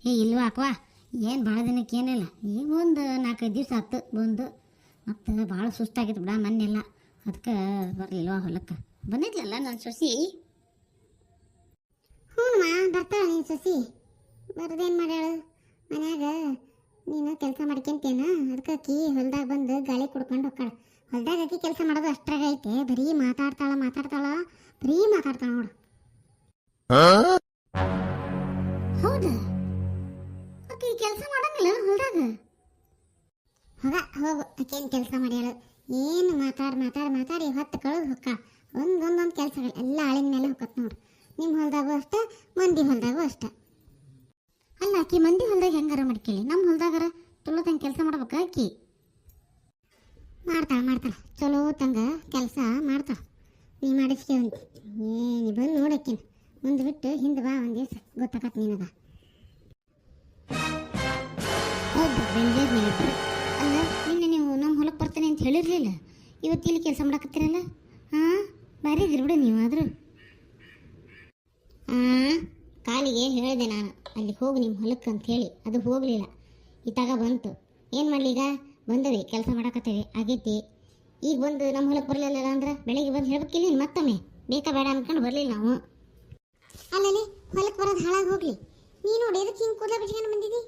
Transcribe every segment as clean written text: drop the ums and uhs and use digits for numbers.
ಏ ಇಲ್ವಾ ಅಕ್ವಾ, ಏನು ಭಾಳ ದಿನಕ್ಕೆ ಏನಿಲ್ಲ, ಈಗ ಒಂದು 4-5 ದಿವಸ ಆತು ಬಂದು. ಮತ್ತು ಭಾಳ ಸುಸ್ತಾಗಿತ್ತು ಬಿಡ ಮೊನ್ನೆಲ್ಲ, ಅದಕ್ಕೆ ಬರಲಿಲ್ವ ಹೊಲಕ್ಕೆ. ಬಂದಿದ್ಲಲ್ಲ ನನ್ನ ಸೊಸಿ. ಹ್ಞೂಮ್ಮ ಬರ್ತಾಳೆ ನೀನು ಸೊಸಿ. ಬರೋದೇನು ಮಾಡ್ಯಾಳು ಮನ್ಯಾಗ, ನೀನು ಕೆಲಸ ಮಾಡ್ಕೊಂತೇನ, ಅದಕ್ಕೆ ಅಕ್ಕಿ ಹೊಲ್ದಾಗ ಬಂದು ಗಾಳಿ ಕುಡ್ಕೊಂಡು ಹೋಗ್ತಾಳೆ. ಹೊಲ್ದಾಗ ಅಕ್ಕಿ ಕೆಲಸ ಮಾಡೋದು ಅಷ್ಟ್ರಾಗ ಐತೆ, ಬರೀ ಮಾತಾಡ್ತಾಳ ಬರೀ ಮಾತಾಡ್ತಾಳ ನೋಡು. ಹೌದಾ? ಅಕ್ಕಿ ಕೆಲಸ ಮಾಡಂಗಿಲ್ಲ ಹೊಲ್ದಾಗ? ಹೋಗು ಆಕೇನು ಕೆಲಸ ಮಾಡ್ಯಾಳು, ಏನು ಮಾತಾಡಿ ಹೊತ್ತು ಕಳೆದು ಹೊಕ್ಕ. ಒಂದೊಂದೊಂದು ಕೆಲಸಗಳು ಎಲ್ಲ ಆಳಿನ ಮೇಲೆ ಹೊಕ್ಕತ್ ನೋಡು. ನಿಮ್ಮ ಹೊಲ್ದಾಗೂ ಅಷ್ಟೇ, ಮಂದಿ ಹೊಲ್ದಾಗೂ ಅಷ್ಟೇ. ಅಲ್ಲ, ಆಕಿ ಮಂದಿ ಹೊಲ್ದಾಗ ಹೆಂಗಾರ ಮಾಡ್ಕೇಳಿ, ನಮ್ಮ ಹೊಲ್ದಾಗಾರ ಚಲೋ ತಂಗ ಕೆಲಸ ಮಾಡ್ಬೇಕ ಆಕಿ. ಮಾಡ್ತಾಳೆ ಚಲೋ ತಂಗ ಕೆಲಸ ಮಾಡ್ತಾಳೆ. ನೀ ಮಾಡಿಸ್ಕೇವಂತ ನೀ ಬಂದು ನೋಡಕ್ಕಿನ ಮುಂದೆ ಬಿಟ್ಟು ಹಿಂದೆ ಬಾ, ಒಂದು ದಿವಸ ಗೊತ್ತಾಗತ್ತೆ ನಿನಗ. ಹೌದು ಬೆಂಗಳೂರು ನೀವಿಬ್ರು. ಅಲ್ಲ, ನಿನ್ನೆ ನೀವು ನಮ್ಮ ಹೊಲಕ್ಕೆ ಬರ್ತಾನೆ ಅಂತ ಹೇಳಿರಲಿಲ್ಲ, ಇವತ್ತು ಇಲ್ಲಿ ಕೆಲಸ ಮಾಡಕತ್ತೀರಲ್ಲ? ಹಾಂ, ಬಾರಿ ಇದ್ರಿ ಬಿಡು ನೀವಾದರೂ. ಕಾಲಿಗೆ ಹೇಳಿದೆ ನಾನು ಅಲ್ಲಿ ಹೋಗಿ ನಿಮ್ಮ ಹೊಲಕ್ಕೆ ಅಂತ ಹೇಳಿ, ಅದು ಹೋಗಲಿಲ್ಲ. ಇತ್ತಾಗ ಬಂತು. ಏನು ಮಾಡಲಿ, ಈಗ ಬಂದವಿ ಕೆಲಸ ಮಾಡಕತ್ತೇವೆ ಆಗೈತಿ. ಈಗ ಬಂದು ನಮ್ಮ ಹೊಲಕ್ಕೆ ಬರಲಿಲ್ಲ ಅಂದ್ರೆ ಬೆಳಗ್ಗೆ ಬಂದು ಹೇಳ್ಬೇಕಿಲ್ಲ ಮತ್ತೊಮ್ಮೆ, ಬೇಕಾ ಬೇಡ ಅಂದ್ಕೊಂಡು ಬರಲಿಲ್ಲ ನಾವು. ಅಲ್ಲಲ್ಲಿ ಹೊಲಕ್ಕೆ ಬರೋದು ಹಾಳಾಗಿ ಹೋಗಲಿ. ನೀನು ನೋಡಿ ಅದಕ್ಕೆ ಹಿಂಗೆ ಕೂದಲ ಬಿಚ್ಕೊಂಡು ಬಂದಿದ್ದಿ.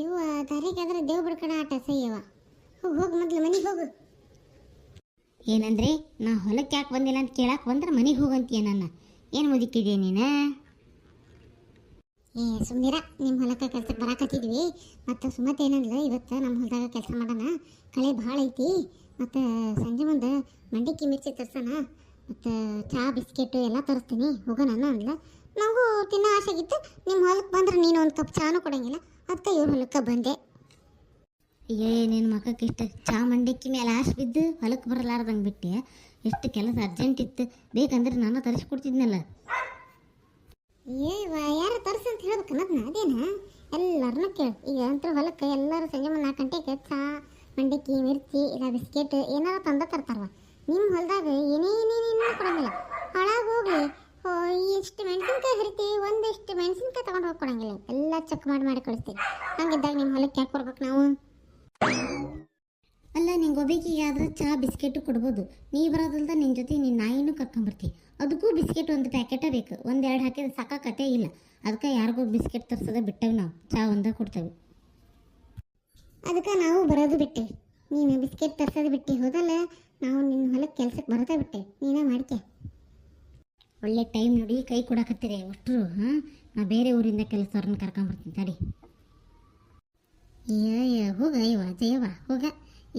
ಇವು ದಾರಿಗೆ ಆದ್ರೆ ದೇವ್ ಬಿಡ್ಕಣ ಆಟ ಸಯ್ಯವ. ಹೋಗು ಮೊದಲು ಮನೆಗೆ ಹೋಗು. ಏನಂದ್ರೆ ನಾ ಹೊಲಕ್ಕೆ ಯಾಕೆ ಬಂದಿಲ್ಲ ಅಂತ ಕೇಳಕ್ಕೆ ಬಂದ್ರೆ ಮನೆಗೆ ಹೋಗಂತೀಯ ನನ್ನ. ಏನು ಮುದುಕಿದೆಯಾ ನೀನು? ಸುಮ್ಮನಿರ, ನಿಮ್ಮ ಹೊಲಕ್ಕೆ ಕೆಲ್ಸಕ್ಕೆ ಬರಾಕತ್ತಿದ್ವಿ. ಮತ್ತು ಸುಮತ್ ಏನಂದ್ರೆ, ಇವತ್ತು ನಮ್ಮ ಹೊಲದಾಗ ಕೆಲಸ ಮಾಡೋಣ, ಕಳೆ ಭಾಳ ಐತಿ, ಮತ್ತು ಸಂಜೆ ಮುಂದೆ ಮಂಡಿಕ್ಕಿ ಮಿರ್ಚಿ ತರ್ಸೋಣ, ಮತ್ತು ಚಹಾ ಬಿಸ್ಕೆಟು ಎಲ್ಲ ತರಿಸ್ತೀನಿ, ಹೋಗೋಣ ಅಂದ್ಲ. ನಾವು ತಿನ್ನೋ ಆಸೆಗಿತ್ತು, ನಿಮ್ಮ ಹೊಲಕ್ಕೆ ಬಂದ್ರೆ ನೀನು ಒಂದು ಕಪ್ ಚಹಾನೂ ಕೊಡೋಂಗಿಲ್ಲ, ಅದಕ್ಕೆ ಇವ್ರ ಹೊಲಕ್ಕೆ ಬಂದೆ. ನಿನ್ನ ಮಕ್ಕಕ್ಕೆ ಇಷ್ಟ ಚಹಾ ಮಂಡಿಕ್ಕಿ ಮೇಲೆ ಆಸೆ ಬಿದ್ದು ಹೊಲಕ್ಕೆ ಬರಲಾರ್ದಂಗೆ ಬಿಟ್ಟೆ. ಎಷ್ಟು ಕೆಲಸ ಅರ್ಜೆಂಟ್ ಇತ್ತು, ಬೇಕಂದ್ರೆ ನಾನು ತರಿಸ್ಕೊಡ್ತಿದ್ನಲ್ಲ. ಯಾರು ತರಿಸಿ ಅಂತ ಹೇಳ್ಬೇಕು ಅನ್ನೋದನ್ನ, ಅದೇನ ಎಲ್ಲರನ್ನೂ ಕೇಳಿ. ಈಗ ಅಂತ ಹೊಲಕ್ಕೆ ಎಲ್ಲರೂ ಸಂಜೆ ಮುಂದೆ 4 ಗಂಟೆಗೆ ಚಹಾ ಮಂಡಿಕ್ಕಿ ಮಿರ್ಚಿ ಇಲ್ಲ ಬಿಸ್ಕೆಟ್ ಏನಾರು ತಂದ ತರ್ತಾರವ. ನಿಮ್ಮ ಹೊಲದಾಗ ಏನೇನೇನೇನು ಕೊಡಂಗಿಲ್ಲ, ಹಾಳಾಗಿ ಹೋಗಿ. ಇಷ್ಟು ಮೆಣಸಿನ್ಕಾಯಿ ಹರಿತೀವಿ, ಒಂದಿಷ್ಟು ಮೆಣಸಿನ್ಕಾಯಿ ತೊಗೊಂಡು ಹೋಗಿ ಕೊಡಂಗಿಲ್ಲ, ಎಲ್ಲ ಚೆಕ್ ಮಾಡಿ ಕಳಿಸ್ತೀವಿ. ಹಂಗಿದ್ದಾಗ ನಿಮ್ಮ ಹೊಲಕ್ಕೆ ಯಾಕೆ ಕೊಡ್ಬೇಕು ನಾವು? ಅಲ್ಲ, ನಿಂಗೆ ಒಬ್ಬಕಿಗೆ ಆದ್ರೆ ಚಹಾ ಬಿಸ್ಕೆಟು ಕೊಡ್ಬೋದು, ನೀ ಬರೋದಲ್ದ ನಿನ್ನ ಜೊತೆ ನಿನ್ನ ನಾಯಿನೂ ಕರ್ಕೊಂಬರ್ತಿ, ಅದಕ್ಕೂ ಬಿಸ್ಕೆಟ್ ಒಂದು ಪ್ಯಾಕೆಟೇ ಬೇಕು. 1-2 ಹಾಕಿದ್ರೆ ಸಾಕಾಕತೆ ಇಲ್ಲ, ಅದಕ್ಕೆ ಯಾರಿಗೂ ಬಿಸ್ಕೆಟ್ ತರ್ಸೋದೇ ಬಿಟ್ಟೇವೆ ನಾವು, ಚಹಾ ಒಂದೇ ಕೊಡ್ತೇವೆ. ಅದಕ್ಕೆ ನಾವು ಬರೋದು ಬಿಟ್ಟೇವೆ, ನೀನು ಬಿಸ್ಕೆಟ್ ತರ್ಸೋದು ಬಿಟ್ಟು ಹೋದಲ್ಲ. ನಾವು ನಿನ್ನ ಹೊಲಕ್ಕೆ ಕೆಲ್ಸಕ್ಕೆ ಬರೋದೇ ಬಿಟ್ಟೆ, ನೀನೇ ಮಾಡ್ಕೆ. ಒಳ್ಳೆ ಟೈಮ್ ನೋಡಿ ಕೈ ಕೊಡಕತ್ತೀರಿ ಅಷ್ಟರು. ಹಾಂ, ನಾ ಬೇರೆ ಊರಿಂದ ಕೆಲಸವ್ರನ್ನ ಕರ್ಕೊಂಬರ್ತೀನಿ ತಡಿ. ಹೋಗ ಜಯವ ಹೋಗ,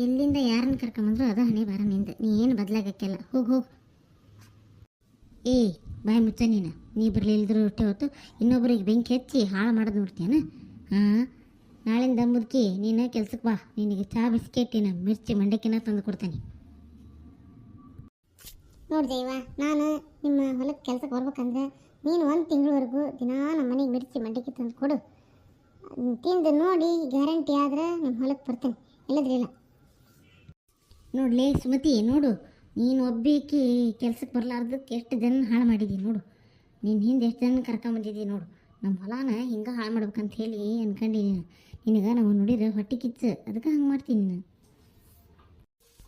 ಎಲ್ಲಿಂದ ಯಾರನ್ನ ಕರ್ಕೊಂಬಂದ್ರು ಅದು ಹಣೆ ಬಾರ ನಿಂದ, ನೀ ಏನು ಬದಲಾಗಕ್ಕೆಲ್ಲ. ಹೋಗು. ಬಾಯ್ ಮುಚ್ಚ ನೀ ಬರಲಿಲ್ಲದ್ರು ಅಷ್ಟೇ ಹೊತ್ತು ಇನ್ನೊಬ್ಬರಿಗೆ ಬೆಂಕಿ ಹಚ್ಚಿ ಹಾಳು ಮಾಡೋದು ನೋಡ್ತೀಯನ? ಹಾಂ, ನಾಳಿಂದ ಮುದುಕಿ ನೀನು ಕೆಲ್ಸಕ್ಕೆ ಬಾ, ನಿನಗೆ ಚಹಾ ಬಿಸ್ಕೆಟಿನ ಮಿರ್ಚಿ ಮಂಡಕ್ಕಿನ ತಂದು ಕೊಡ್ತೇನೆ. ನೋಡಿ ಜಯವ, ನಾನು ನಿಮ್ಮ ಹೊಲಕ್ಕೆ ಕೆಲ್ಸಕ್ಕೆ ಬರ್ಬೇಕಂದ್ರೆ ನೀನು 1 ತಿಂಗಳವರೆಗೂ ದಿನ ನಮ್ಮ ಮನೆಗೆ ಮಿರ್ಚಿ ಮಂಡಕ್ಕಿ ತಂದು ಕೊಡು. ತಿಂದು ನೋಡಿ ಗ್ಯಾರಂಟಿ ಆದ್ರೆ ನಿಮ್ಮ ಹೊಲಕ್ಕೆ ಬರ್ತೇನೆ, ಇಲ್ಲದ್ರಿಲ್ಲ. ನೋಡ್ಲೇ ಸುಮತಿ, ನೋಡು ನೀನು ಒಬ್ಬಾಕಿ ಕೆಲ್ಸಕ್ಕೆ ಬರಲಾರ್ದಕ್ಕೆ ಎಷ್ಟು ಜನ ಹಾಳು ಮಾಡಿದ್ದೀನಿ ನೋಡು. ನೀನು ಹಿಂದೆ ಎಷ್ಟು ಜನ ಕರ್ಕೊಂಬಂದಿದ್ದೀನಿ ನೋಡು. ನಮ್ಮ ಹೊಲನ ಹಿಂಗೆ ಹಾಳು ಮಾಡ್ಬೇಕಂತ ಹೇಳಿ ಅನ್ಕೊಂಡಿದ್ದೀನಿ. ನಿನಗೆ ನಾವು ನೋಡಿದ್ರೆ ಹೊಟ್ಟೆ ಕಿಚ್ಚು, ಅದಕ್ಕೆ ಹಂಗೆ ಮಾಡ್ತೀನಿ ನಾನು.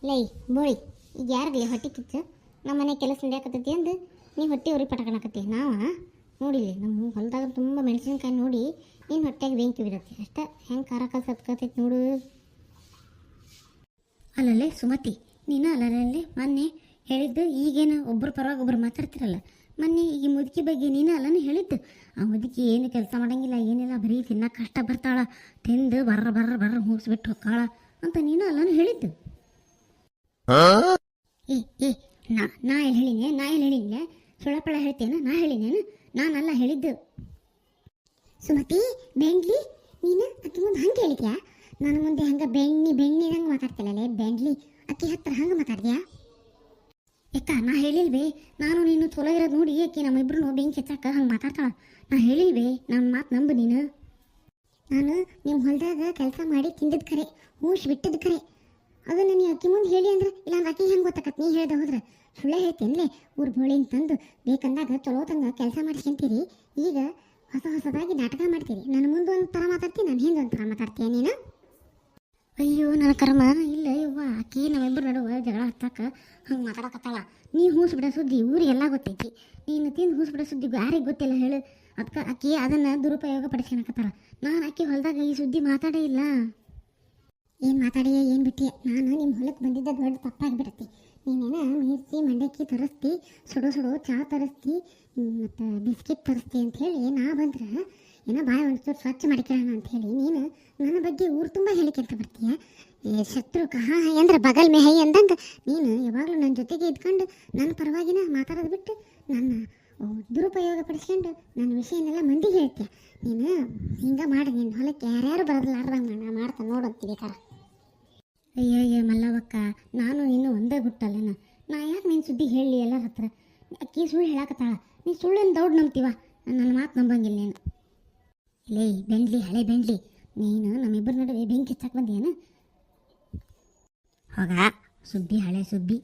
ಲೈ ಬೋಳಿ, ಈಗ ಯಾರಿಗಲಿ ಹೊಟ್ಟೆ ಕಿಚ್ಚು? ನಮ್ಮ ಮನೆ ಕೆಲಸ ನಡೆಯಕತ್ತೈತಿ ಅಂದು ನೀ ಹೊಟ್ಟೆ ಉರಿ ಪಟ್ಕೊಳಕತ್ತಿ. ನಾವು ನೋಡಿಲಿ ನಮ್ಮ ಹೊಲದಾಗ ತುಂಬ ಮೆಣಸಿನ್ಕಾಯಿ ನೋಡಿ ನೀನು ಹೊಟ್ಟೆಗೆ ಬೆಂಕಿ ಬಿಡತ್ತೆ ಅಷ್ಟೇ. ಹೆಂಗೆ ಖಾರ ಸತ್ಕತೈತಿ ನೋಡು. ಅಲ್ಲಲ್ಲೇ ಸುಮತಿ, ನೀನು ಅಲ್ಲಲ್ಲಿ ಮೊನ್ನೆ ಹೇಳಿದ್ದು, ಈಗೇನು ಒಬ್ಬರು ಪರವಾಗಿ ಒಬ್ಬರು ಮಾತಾಡ್ತಿರಲ್ಲ. ಮೊನ್ನೆ ಈ ಮುದುಕಿ ಬಗ್ಗೆ ನೀನು ಅಲ್ಲನೇ ಹೇಳಿದ್ದು, ಆ ಮುದುಕಿ ಏನು ಕೆಲಸ ಮಾಡಂಗಿಲ್ಲ ಏನಿಲ್ಲ, ಬರೀ ತಿನ್ನಕ್ಕೆ ಕಷ್ಟ ಬರ್ತಾಳ, ತಿಂದು ಬರ್ರ ಮುಗಿಸ್ಬಿಟ್ಟು ಹೋಗ್ತಾಳ ಅಂತ ನೀನು ಅಲ್ಲನೂ ಹೇಳಿದ್ದು. ನಾ ಎಲ್ಲಿ ಹೇಳಿದ್ನೆ ಸುಳಪಳ ಹೇಳ್ತೇನೆ? ನಾ ಹೇಳಿನೇನು? ನಾನಲ್ಲ ಹೇಳಿದ್ದು. ಸುಮತಿ ಬೆಂಡ್ಲಿ, ನೀನು ಅಕ್ಕಿ ಮುಂದೆ ಹಂಗೆ ಹೇಳಿದ್ಯಾ? ನನ್ನ ಮುಂದೆ ಹಂಗೆ ಬೆಣ್ಣಿ ಹಂಗೆ ಮಾತಾಡ್ತಿಲ್ಲಲೇ, ಬೆಂಡ್ಲಿ ಅಕ್ಕಿ ಹತ್ರ ಹಂಗೆ ಮಾತಾಡ್ದ್ಯಾ? ಯಾಕ ನಾ ಹೇಳಿಲ್ವೇ? ನಾನು ನೀನು ಚಲೋ ಇರೋದು ನೋಡಿ ಏಕೆ ನಮ್ಮಿಬ್ರು ಬೆಂಕಿ ಹೆಚ್ಚಾಕ ಹಂಗೆ ಮಾತಾಡ್ತಾಳ. ನಾ ಹೇಳಿಲ್ವೇ? ನನ್ನ ಮಾತು ನಂಬು ನೀನು. ನಾನು ನಿಮ್ಮ ಹೊಲದಾಗ ಕೆಲಸ ಮಾಡಿ ತಿಂದಿದ್ದು ಖರೆ, ಹೂಶ್ ಬಿಟ್ಟದ್ದು ಖರೆ. ಅದನ್ನು ನೀ ಅಕ್ಕಿ ಮುಂದೆ ಹೇಳಿ ಅಂದ್ರೆ, ಇಲ್ಲಾಂದ್ರೆ ಅಕ್ಕಿ ಹೆಂಗೆ ಗೊತ್ತಾಕತ್? ನೀ ಹೇಳ್ದೆ ಹೋದ್ರೆ ಸುಳ್ಳೆ ಹೇಳ್ತೇನ್ಲೆ. ಊರು ಬೋಳಿನ ತಂದು ಬೇಕಂದಾಗ ಚಲೋ ತಂಗ ಕೆಲಸ ಮಾಡಿಸ್ಕೊಂತೀರಿ, ಈಗ ಹೊಸದಾಗಿ ನಾಟಕ ಮಾಡ್ತೀರಿ. ನನ್ನ ಮುಂದೆ ಥರ ಮಾತಾಡ್ತೀನಿ, ನಾನು ಹಿಂದೆ ಒಂದು ಥರ ಮಾತಾಡ್ತೀಯ ನೀನು? ಅಯ್ಯೋ ನನ್ನ ಕರ್ಮ ಇಲ್ಲ ಯವ್ವ, ಆಕಿ ನಮ್ಮಿಬ್ಬರು ನಡುವೆ ಜಗಳ ಹತ್ತಾಕ ಹಂಗೆ ಮಾತಾಡಕತ್ತಾಳ. ನೀ ಹೂಸ್ ಬಿಡೋ ಸುದ್ದಿ ಊರಿಗೆಲ್ಲ ಗೊತ್ತೈತಿ, ನೀನು ತಿಂದು ಹೂಸ್ ಬಿಡೋ ಸುದ್ದಿ ಯಾರಿಗೆ ಗೊತ್ತಿಲ್ಲ ಹೇಳು. ಅದಕ್ಕೆ ಆಕಿ ಅದನ್ನು ದುರುಪಯೋಗ ಪಡಿಸ್ಕೊಳಕತ್ತಾಳ. ನಾನು ಆಕಿ ಹೊಲದಾಗ ಈ ಸುದ್ದಿ ಮಾತಾಡೇ ಇಲ್ಲ. ಏನು ಮಾತಾಡಿಯ ಏನು ಬಿಟ್ಟಿಯ? ನಾನು ನಿಮ್ಮ ಹೊಲಕ್ಕೆ ಬಂದಿದ್ದ ದೊಡ್ಡ ತಪ್ಪಾಗಿಬಿಡತ್ತಿ. ನೀನೇನ ಮಿರ್ಚಿ ಮಂಡಕ್ಕಿ ತರಿಸ್ತಿ, ಸುಡೋ ಸುಡೋ ಚಹಾ ತರಿಸ್ತಿ, ಮತ್ತು ಬಿಸ್ಕಿಟ್ ತರಿಸ್ತಿ ಅಂಥೇಳಿ ನಾ ಬಂದ್ರೆ ಏನೋ ಬಾಯಿ ಒಂಚೂರು ಸ್ವಚ್ಛ ಮಾಡಿಕೊಳ್ಳೋಣ ಅಂಥೇಳಿ ನೀನು ನನ್ನ ಬಗ್ಗೆ ಊರು ತುಂಬ ಹೇಳಿಕೆಂತ ಬರ್ತೀಯ. ಶತ್ರು ಕಹಾ ಹೈ ಅಂದ್ರೆ ಬಗಲ್ ಮೇ ಹೈ ಅಂದಂಗೆ ನೀನು ಯಾವಾಗಲೂ ನನ್ನ ಜೊತೆಗೆ ಇದ್ಕೊಂಡು ನನ್ನ ಪರವಾಗಿನ ಮಾತಾಡೋದು ಬಿಟ್ಟು ನನ್ನ ದುರುಪಯೋಗ ಪಡಿಸ್ಕೊಂಡು ನನ್ನ ವಿಷಯನೆಲ್ಲ ಮಂದಿಗೆ ಹೇಳ್ತೀಯ. ನೀನು ಹಿಂಗೆ ಮಾಡಿ ನಿನ್ನ ಹೊಲಕ್ಕೆ ಯಾರ್ಯಾರು ಬರೋದಿಲ್ಲಾರ್ದಂಗೆ ನಾ ಮಾಡ್ತಾನೆ ನೋಡಂತೀವಿ ಕಾರ. ಅಯ್ಯಯ್ಯ ಮಲ್ಲವಕ್ಕ, ನಾನು ಇನ್ನು ಒಂದೇ ಗುಟ್ಟಲ್ಲೇನ. ನಾ ಯಾಕೆ ನಿನ್ನ ಸುದ್ದಿ ಹೇಳಲಿ ಎಲ್ಲರ ಹತ್ರ? ಅಕ್ಕಿ ಸುಳ್ಳು ಹೇಳಕತ್ತಾಳ, ನೀ ಸುಳ್ಳನ್ನು ದೌಡ್ ನಂಬ್ತೀವ, ನನ್ನ ಮಾತು ನಂಬಂಗಿಲ್ಲ ನೀನು. ಲೇ ಬೆಂಡ್ಲಿ, ಹಳೆ ಬೆಂಡ್ಲಿ, ನೀನು ನಮ್ಮಿಬ್ಬರ ನಡುವೆ ಬೆಂಕಿ ಹಚ್ಚಕ್ಕೆ ಬಂದಿಯೇನ? ಹೋಗ ಸುಬ್ಬಿ, ಹಳೆ ಸುಬ್ಬಿ,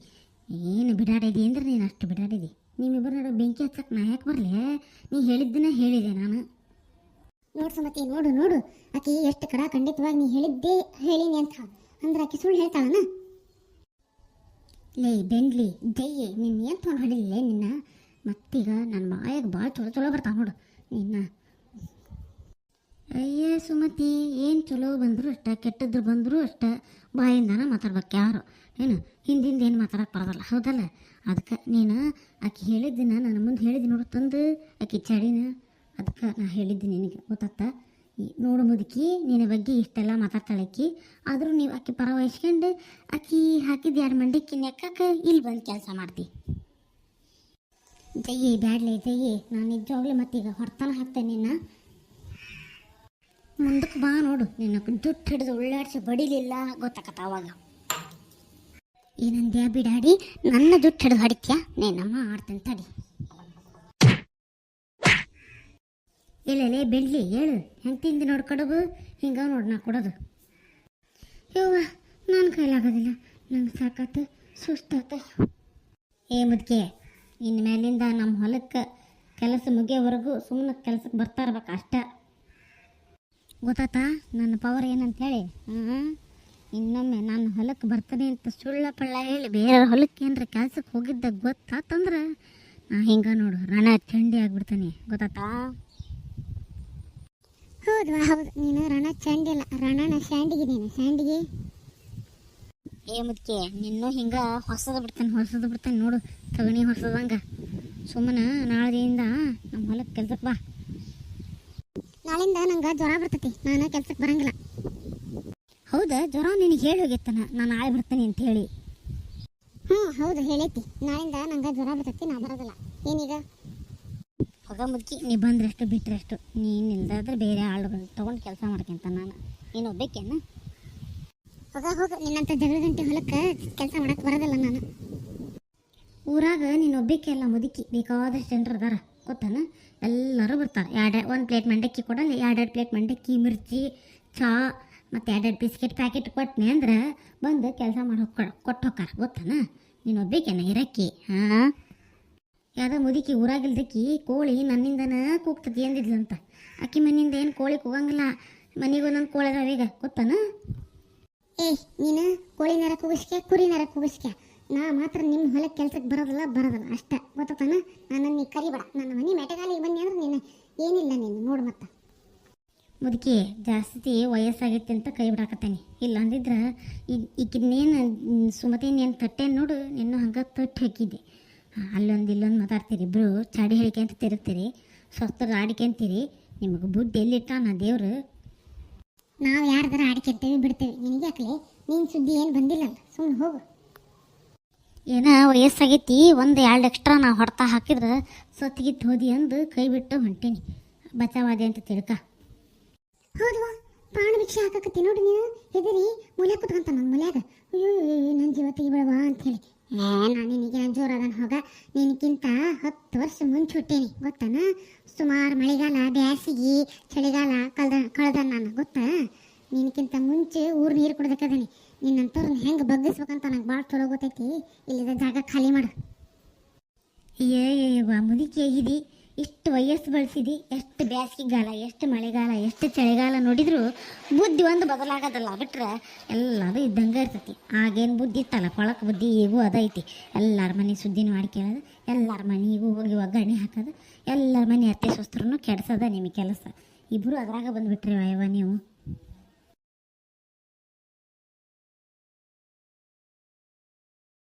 ಏನು ಬಿಡಾಡಿದಿ ಅಂದ್ರೆ ನೀನು ಅಷ್ಟು ಬಿಡಾಡಿದಿ. ನಿಮ್ಮಿಬ್ಬರ ನಡುವೆ ಬೆಂಕಿ ಹಚ್ಚಕ್ಕೆ ನಾ ಯಾಕೆ ಬರಲಿ? ನೀ ಹೇಳಿದ್ದನ್ನ ಹೇಳಿದೆ ನಾನು. ನೋಡು ಸುಮತಿ, ನೋಡು ನೋಡು, ಆಕೆ ಎಷ್ಟು ಕಡ ಖಂಡಿತವಾಗಿ ನೀ ಹೇಳಿದ್ದೇ ಹೇಳಿನಿ ಅಂತ ಅಂದ್ರೆ ಆಕೆ ಸುಳ್ಳು ಹೇಳ್ತಾಳನ? ಲೇ ಬೆಂಡ್ಲಿ ದಯ್ಯೆ, ನಿನ್ನ ಏನು ತೊಗೊಂಡು ಹೊಡಿಲಿಲ್ಲ ನಿನ್ನ. ಮತ್ತೀಗ ನನ್ನ ಬಾಯಾಗ ಭಾಳ ಚಲೋ ಚಲೋ ಬರ್ತಾವ ನೋಡು ನಿನ್ನ. ಅಯ್ಯ ಸುಮತಿ, ಏನು ಚಲೋ ಬಂದರೂ ಅಷ್ಟ, ಕೆಟ್ಟದ್ರು ಬಂದರೂ ಅಷ್ಟ ಬಾಯಿಂದಾನ ಮಾತಾಡ್ಬೇಕು ಯಾರು. ಏನು ಹಿಂದಿಂದ ಏನು ಮಾತಾಡಕ್ಕೆ ಬರೋದಲ್ಲ, ಹೌದಲ್ಲ? ಅದಕ್ಕೆ ನೀನು ಆಕೆ ಹೇಳಿದ್ದಿನ ನನ್ನ ಮುಂದೆ ಹೇಳಿದ್ದೀನಿ ನೋಡು ತಂದು ಆಕೆ ಚಡಿನ. ಅದಕ್ಕೆ ನಾ ಹೇಳಿದ್ದೀನಿ ನಿನಗೆ, ಗೊತ್ತಾತ? ನೋಡು ಮುದುಕಿ, ನಿನ್ನ ಬಗ್ಗೆ ಇಷ್ಟೆಲ್ಲ ಮಾತಾಡ್ತಾಳಕ್ಕಿ, ಆದರೂ ನೀವು ಆಕೆ ಪರ ವಹಿಸ್ಕೊಂಡು ಆಕಿ ಹಾಕಿದ್ದು 2 ಮಂಡಕ್ಕಿ ನೆಕ್ಕಕ್ಕೆ ಇಲ್ಲಿ ಬಂದು ಕೆಲಸ ಮಾಡ್ತಿ. ಜಯ್ಯಿ ಬ್ಯಾಡ್ಲೆ ಜಯ್ಯಿ, ನಾನು ನಿಜವಾಗ್ಲೂ ಮತ್ತೀಗ ಹೊರತನ ಹಾಕ್ತೇನೆ ನಿನ್ನ. ಮುಂದಕ್ಕೆ ಬಾ ನೋಡು, ನಿನ್ನ ಜುಟ್ಟು ಹಿಡಿದು ಉಳ್ಳಾಡಿಸಿ ಬಡಿಲಿಲ್ಲ ಗೊತ್ತಾಕತ್ತ ಅವಾಗ. ಏನಂದ್ಯಾ ಬಿಡಾಡಿ, ನನ್ನ ಜುಟ್ಟು ಹಿಡಿದು ಹೊಡಿತ್ಯಾ? ನೇನಮ್ಮ ಆಡ್ತೇನೆ ತಡಿ. ಎಲ್ಲೇ ಬೆಳ್ಳಿ ಹೇಳು, ಹೆಂಗೆ ತಿಂದು ನೋಡಿ ಕಡುಬು? ಹಿಂಗೆ ನೋಡಿ ನಾ ಕೊಡೋದು. ಯವ್ವ ನನ್ನ ಕೈಲಾಗೋದಿಲ್ಲ, ನಂಗೆ ಸಾಕಾತು, ಸುಸ್ತಾತ. ಏ ಮುದ್ಕೆ, ಇನ್ನು ಮೇಲಿಂದ ನಮ್ಮ ಹೊಲಕ್ಕೆ ಕೆಲಸ ಮುಗಿಯೋವರೆಗೂ ಸುಮ್ಮನೆ ಕೆಲಸಕ್ಕೆ ಬರ್ತಾ ಇರ್ಬೇಕು ಅಷ್ಟೇ, ಗೊತ್ತಾತಾ ನನ್ನ ಪವರ್ ಏನಂತೇಳಿ? ಇನ್ನೊಮ್ಮೆ ನಾನು ಹೊಲಕ್ಕೆ ಬರ್ತಾನೆ ಅಂತ ಸುಳ್ಳ ಪಳ್ಳ ಹೇಳಿ ಬೇರೆ ಹೊಲಕ್ಕೆ ಏನಾರ ಕೆಲ್ಸಕ್ಕೆ ಹೋಗಿದ್ದಾಗ ಗೊತ್ತಾತಂದ್ರೆ ನಾ ಹಿಂಗೆ ನೋಡು ರಣ ಚಂಡಿ ಆಗ್ಬಿಡ್ತಾನೆ, ಗೊತ್ತಾತಾ? ಹೌದು ಹೌದು, ನೀನು ರಣ ಚಂಡಿ ಅಲ್ಲ, ರಣನ ಸ್ಯಾಂಡಿಗೆ, ನೀನು ಸ್ಯಾಂಡಿಗೆ. ಏ ಮುದ್ಕೆ, ನಿನ್ನೂ ಹಿಂಗೆ ಹೊಸದು ಬಿಡ್ತಾನೆ ನೋಡು, ತಗಣಿ ಹೊಸದಂಗೆ. ಸುಮ್ಮನೆ ನಾಳೆಯಿಂದ ನಮ್ಮ ಹೊಲಕ್ಕೆ ಕೆಲ್ಸಕ್ಕೆ ಬಾ. ನಾಳಿಂದ ನಂಗೆ ಜ್ವರ ಬರ್ತೈತಿ, ನಾನು ಕೆಲ್ಸಕ್ಕೆ ಬರಂಗಿಲ್ಲ. ಹೌದಾ? ಜ್ವರ ನಿನಗೆ ಹೇಳಿ ಹೋಗಿತ್ತಾನ ನಾನು ನಾಳೆ ಬರ್ತೀನಿ ಅಂತ ಹೇಳಿ? ಹೌದು ಹೇಳೈತಿ, ನಾಳಿಂದ ನಂಗೆ ಜ್ವರ ಬರ್ತೈತಿ, ನಾ ಬರೋದಿಲ್ಲ. ಏನೀಗ? ಹೋಗ ಮುದ್ಕಿ, ನೀ ಬಂದ್ರೆಷ್ಟು ಬಿಟ್ರೆಷ್ಟು, ನೀನಿಲ್ದಾದ್ರೆ ಬೇರೆ ಆಳುಗಳು ತೊಗೊಂಡು ಕೆಲಸ ಮಾಡ್ಕೊಂತ ನಾನು. ನೀನು ಒಬ್ಬೇಕೇನು? ಹೋಗ ನಿನ್ನಂತ ಜಗಳ ಗಂಟೆ ಹೊಲಕ್ಕೆ ಕೆಲಸ ಮಾಡಕ್ಕೆ ಬರೋದಿಲ್ಲ ನಾನು. ಊರಾಗ ನೀನು ಒಬ್ಬಕ್ಕೆ ಎಲ್ಲ ಮುದುಕಿ, ಬೇಕಾದಷ್ಟು ಜನರು ಅದಾರ ಗೊತ್ತಾನ? ಎಲ್ಲರೂ ಬರ್ತಾರೆ. 1 ಪ್ಲೇಟ್ ಮಂಡಕ್ಕಿ ಕೊಡಲ್ಲ, 2 ಪ್ಲೇಟ್ ಮಂಡಕ್ಕಿ, ಮಿರ್ಚಿ, ಚಹಾ ಮತ್ತು 2 ಬಿಸ್ಕೆಟ್ ಪ್ಯಾಕೆಟ್ ಕೊಟ್ಟನೆ ಅಂದ್ರೆ ಬಂದು ಕೆಲಸ ಮಾಡಿ ಕೊಟ್ಟು ಹೋಗ್ತಾರೆ, ಗೊತ್ತಾನ? ನೀನು ಒಬ್ಬಕ್ಕೇನ ಇರಕ್ಕಿ? ಹಾಂ, ಯಾವುದೋ ಮುದುಕಿ ಊರಾಗಿಲ್ದಕ್ಕಿ ಕೋಳಿ ನನ್ನಿಂದನ ಕೂಗ್ತತಿ ಎಂದಿದ್ಲಂತ. ಅಕ್ಕಿ ಮನೆಯಿಂದ ಏನು ಕೋಳಿ ಕೂಗಂಗಿಲ್ಲ, ಮನೆಗೆ ಒಂದೊಂದು ಕೋಳಿ ಅದಾವ ಈಗ, ಗೊತ್ತಾನ? ನೀನು ಕೋಳಿ ನರ ಕೂಗಿಸ್ಕೆ, ಕುರಿ ನರ ಕೂಗಿಸ್ಕೆ, ನಾ ಮಾತ್ರ ನಿಮ್ಮ ಹೊಲಕ್ಕೆ ಕೆಲ್ಸಕ್ಕೆ ಬರೋದಿಲ್ಲ ಅಷ್ಟೇ, ಗೊತ್ತಾನ? ನಾನು ನೀ ಕರಿಬೇಡ, ನನ್ನ ಮನೆ ಮೆಟಗಾಲಿಗೆ ಬನ್ನಿ ಅಂದ್ರೆ ನೀನು ಏನಿಲ್ಲ, ನೀನು ನೋಡು ಮತ್ತೆ. ಮುದುಕಿ ಜಾಸ್ತಿ ವಯಸ್ಸಾಗೈತಿ ಅಂತ ಕೈ ಬಿಡಾಕತ್ತೇನೆ, ಇಲ್ಲ ಅಂದಿದ್ರೆ ಈಗಿನ್ನೇನು ಸುಮತಿನೇನು ತಟ್ಟೆ ನೋಡು, ನಿನ್ನೂ ಹಂಗೆ ತಟ್ಟು ಹಾಕಿದ್ದೆ. ಅಲ್ಲೊಂದು ಇಲ್ಲೊಂದು ಮಾತಾಡ್ತೀರಿ ಇಬ್ಬರು, ಚಾಡಿ ಹೇಳಿಕೆ ಅಂತ ತಿರುಗ್ತೀರಿ, ಸ್ವಸ್ಥರ ಆಡಿಕೆ ಅಂತೀರಿ. ನಿಮಗೆ ಬುದ್ಧಿ ಎಲ್ಲಿಟ್ಟಾನ ದೇವ್ರು? ನಾವು ಯಾರ್ದಾರ ಆಡಿಕೆಂತೇವಿ ಬಿಡ್ತೇವೆ, ನಿನಗೆ ಯಾಕಲೆ? ನೀನು ಸುದ್ದಿ ಏನು ಬಂದಿಲ್ಲಲ್ಲ, ಸುಮ್ಮನೆ ಹೋಗು. ಏನೋ ವಯಸ್ಸಾಗೈತಿ, 1-2 ಎಕ್ಸ್ಟ್ರಾ ನಾವು ಹೊಡ್ತಾ ಹಾಕಿದ್ರೆ ಸತ್ತಿಗಿತ್ತು ಹೋದಿ ಅಂದು ಕೈ ಬಿಟ್ಟು ಹೊಂಟೀನಿ, ಬಚಾವಾದೆ ಅಂತ ತಿಳ್ಕ. ಹೌದವಾ, ಪ್ರಾಣ ಭಿಕ್ಷೆ ಹಾಕಕತ್ತಿ ನೋಡಿ ನೀನು, ಹೆದರಿ ಮುಲ್ಯ ಕುತ್ಕೊಂತ ನನ್ನ ಮುಲ್ಯಾಗ, ಅಯ್ಯೋ ನನ್ನ ಜೀವ ತೆಗಿಬೇಡವಾ ಅಂಥೇಳಿ. ನಾನು ನಿನಗೆ ಜೋರ ಅದನ್ನು ಹೋಗ, ನಿನಗಿಂತ 10 ವರ್ಷ ಮುಂಚೆ ಹುಟ್ಟೇನಿ, ಗೊತ್ತಾನ? ಸುಮಾರು ಮಳೆಗಾಲ, ಬ್ಯಾಸಿಗೆ, ಚಳಿಗಾಲ ಕಳೆದ ನಾನು, ಗೊತ್ತಾ? ನಿನಗಿಂತ ಮುಂಚೆ ಊರು ನೀರು ಕುಡ್ದಕ್ಕದೀನಿ. ನಿನ್ನಂಥವ್ರನ್ನ ಹೆಂಗೆ ಬಗ್ಗಿಸ್ಬೇಕಂತ ನಂಗೆ ಭಾಳ ಚಲೋ ಗೊತ್ತೈತಿ. ಇಲ್ಲಿದ ಜಾಗ ಖಾಲಿ ಮಾಡು. ಏಯವ್ವ ಮುದುಕಿ ಆಗಿದಿ, ಇಷ್ಟು ವಯಸ್ಸು ಬಳಸಿದಿ, ಎಷ್ಟು ಬೇಸಿಗೆಗಾಲ, ಎಷ್ಟು ಮಳೆಗಾಲ, ಎಷ್ಟು ಚಳಿಗಾಲ ನೋಡಿದ್ರು ಬುದ್ಧಿ ಒಂದು ಬದಲಾಗೋದಲ್ಲ, ಬಿಟ್ರೆ ಎಲ್ಲದು ಇದ್ದಂಗೆ ಇರ್ತೈತಿ. ಆಗೇನು ಬುದ್ಧಿ ಇತ್ತಲ್ಲ, ಕೊಳಕು ಬುದ್ಧಿ ಈಗೂ ಅದೈತಿ. ಎಲ್ಲರ ಮನೆ ಸುದ್ದಿನ ಮಾಡ್ಕೊಳ್ಳೋದು, ಎಲ್ಲರ ಮನೆಗೂ ಹೋಗಿ ಒಗ್ಗರಣೆ ಹಾಕೋದು, ಎಲ್ಲರ ಮನೆ ಅತ್ತೆ ಸೊಸ್ತರನ್ನು ಕೆಡ್ಸೋದ ನಿಮಗೆ ಕೆಲಸ. ಇಬ್ಬರು ಅದ್ರಾಗ ಬಂದುಬಿಟ್ರಿ ಅಯ್ಯವ ನೀವು.